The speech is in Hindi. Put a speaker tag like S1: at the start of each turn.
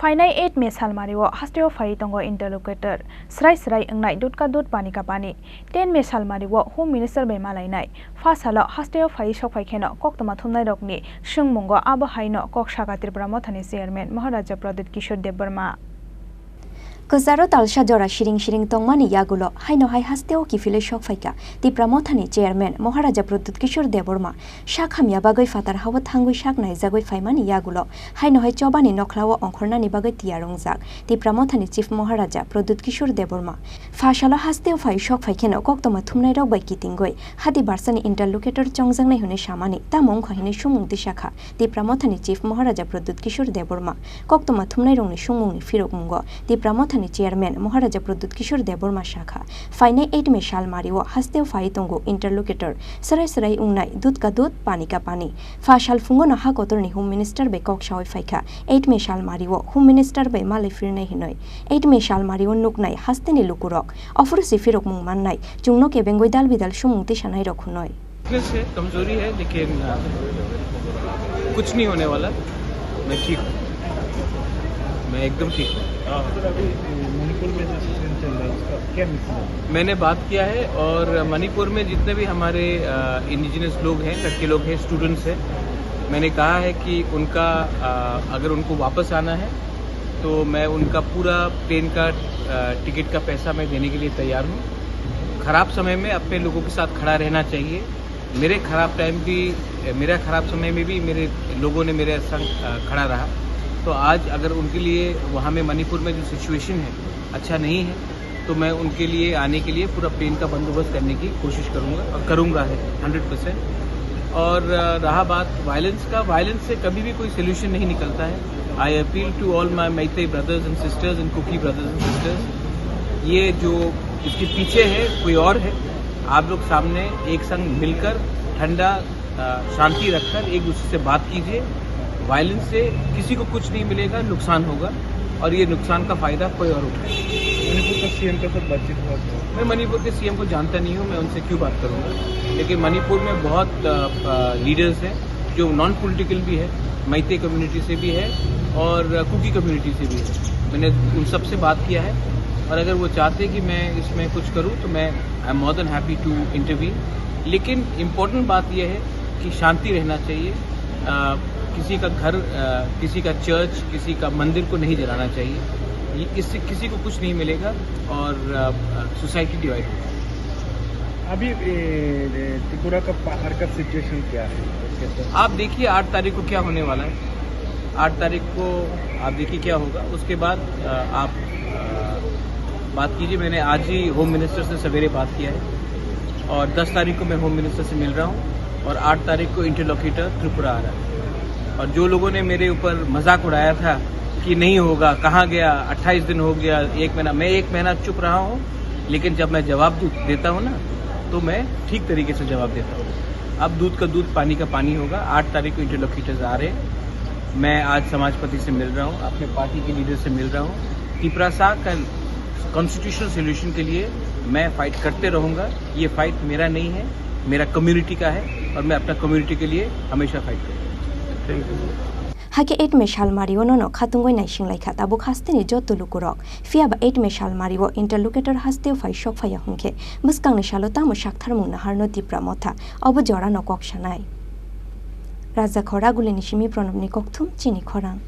S1: फाइनाइ 8 मे सालमारिओ हास्टेओ फारि तंगो इंटरलोकेटर स्राय स्राय अंगनाय दूध का दूध पानी का पानी 10 मे सालमारिओ होम मिनिस्टर बे मालायनाय फासालो हास्टेओ फारि सफाइखेनो कोक्तमा थुमनाय रकनि सुंगमुंगो आबो हाइनो कोकसागा त्रिपुरा मथानि चेयरमैन महाराजा प्रदीप किशोर Debbarma
S2: Kozaro talsha jora shiring shiring tongmani yagulo haino hai hasteo kifile shok faika tipra mothani chairman Maharaja Pradut Kishore Deborma shakhamya bagoi fatar hawat hangui shak nai jagoi faimani yagulo haino hai chobani nokhlawo ongkhornani bagoi tiarongjak tipra mothani chief Maharaja Pradut Kishore Deborma fashalo hasteo fai shok faikeno koktoma thumnai rok bai kitingoi hati barsani interlocutor chongjangnai hune samani tamong khahine sumung disakha tipra mothani chief Maharaja Pradut Kishore Deborma koktoma thumnai rongni sumungni firok mungo tipra mothani Chairman Maharaja Pradut Kishore Deborma Shakha फाइनाइ 8 मे सालमारिओ हास्टेओ फाइ तंगो इंटरलोकेटर सराय सराय उंगनाय दूध का दूध पानी का पानी फाशाल फुंगो नहा कोतरनि होम मिनिस्टर बे कक्सावै फाइखा 8 मे सालमारिओ होम मिनिस्टर बे माले फिरनाय हिनय 8 मे सालमारिओ नुकनाय हास्तेनि लुकुरक अफुर सिफिरक मुं माननाय जुंनो के बेंगय दाल बिदाल सुमुंति सानाय रखुनय
S3: है कमजोरी है लेकिन कुछ नहीं होने वाला मैं ठीक हूँ मैं एकदम ठीक हूँ
S4: मणिपुर में जो सिचुएशन चल रहा है उसका क्या मिसला
S3: मैंने बात किया है और मणिपुर में जितने भी हमारे इंडिजिनस लोग हैं लड़के लोग हैं स्टूडेंट्स हैं मैंने कहा है कि उनका अगर उनको वापस आना है तो मैं उनका पूरा प्लेन का टिकट का पैसा मैं देने के लिए तैयार हूँ ख़राब समय में अपने लोगों के साथ खड़ा रहना चाहिए मेरा ख़राब समय में भी मेरे लोगों ने मेरे संग खड़ा रहा तो आज अगर उनके लिए वहाँ में मणिपुर में जो सिचुएशन है अच्छा नहीं है तो मैं उनके लिए आने के लिए पूरा प्लेन का बंदोबस्त करने की कोशिश करूँगा और करूँगा है 100%। और रहा बात वायलेंस का वायलेंस से कभी भी कोई सोल्यूशन नहीं निकलता है I appeal to all my Meitei brothers and sisters and Kuki brothers and sisters ये जो इसके पीछे है कोई और है आप लोग सामने एक संग मिलकर ठंडा शांति रखकर एक दूसरे से बात कीजिए वायलेंस से किसी को कुछ नहीं मिलेगा नुकसान होगा और ये नुकसान का फायदा कोई और उठाएगा
S4: मणिपुर का सीएम के साथ बातचीत हुआ
S3: मैं मणिपुर के सीएम को जानता नहीं हूँ मैं उनसे क्यों बात करूँगा लेकिन मणिपुर में बहुत लीडर्स हैं जो नॉन पॉलिटिकल भी है मैते कम्युनिटी से भी है और कुकी कम्युनिटी से भी है मैंने उन सब से बात किया है और अगर वो चाहते कि मैं इसमें कुछ करूँ तो मैं I am more than happy to interview लेकिन इम्पोर्टेंट बात यह है कि शांति रहना चाहिए किसी का घर किसी का चर्च किसी का मंदिर को नहीं जलाना चाहिए इससे किसी को कुछ नहीं मिलेगा और सोसाइटी डिवाइड होगी
S4: अभी त्रिपुरा का बाहर का सिचुएशन क्या है
S3: आप देखिए 8 तारीख को क्या होने वाला है 8 तारीख को आप देखिए क्या होगा उसके बाद आप बात कीजिए मैंने आज ही होम मिनिस्टर से सवेरे बात किया है और 10 तारीख को मैं होम मिनिस्टर से मिल रहा हूँ और 8 तारीख को इंटरलोकेटर त्रिपुरा आ रहा है और जो लोगों ने मेरे ऊपर मजाक उड़ाया था कि नहीं होगा कहाँ गया 28 दिन हो गया 1 महीना मैं 1 महीना चुप रहा हूँ लेकिन जब मैं जवाब देता हूँ ना तो मैं ठीक तरीके से जवाब देता हूँ अब दूध का दूध पानी का पानी होगा 8 तारीख को इंटरलोकेटर्स आ रहे हैं मैं आज समाजपति से मिल रहा हूँ अपने पार्टी के लीडर से मिल रहा हूँ त्रिपुरा का कॉन्स्टिट्यूशनल सोल्यूशन के लिए मैं फाइट करते रहूँगा ये फाइट मेरा नहीं है मेरा कम्युनिटी का है और मैं अपना कम्युनिटी के लिए हमेशा फाइट करूँगा
S2: Hake 8 me salmario no khatungoi naising laika tabu khasteni jotu lukurok fiaba 8 me salmario interlocutor hasteo fai shok faya hungke muskang ne shalota mo shakthar mung na harno tipra motha obo jora no kokshanai Raja khora gulini shimi pranab ni kokthum chini khorang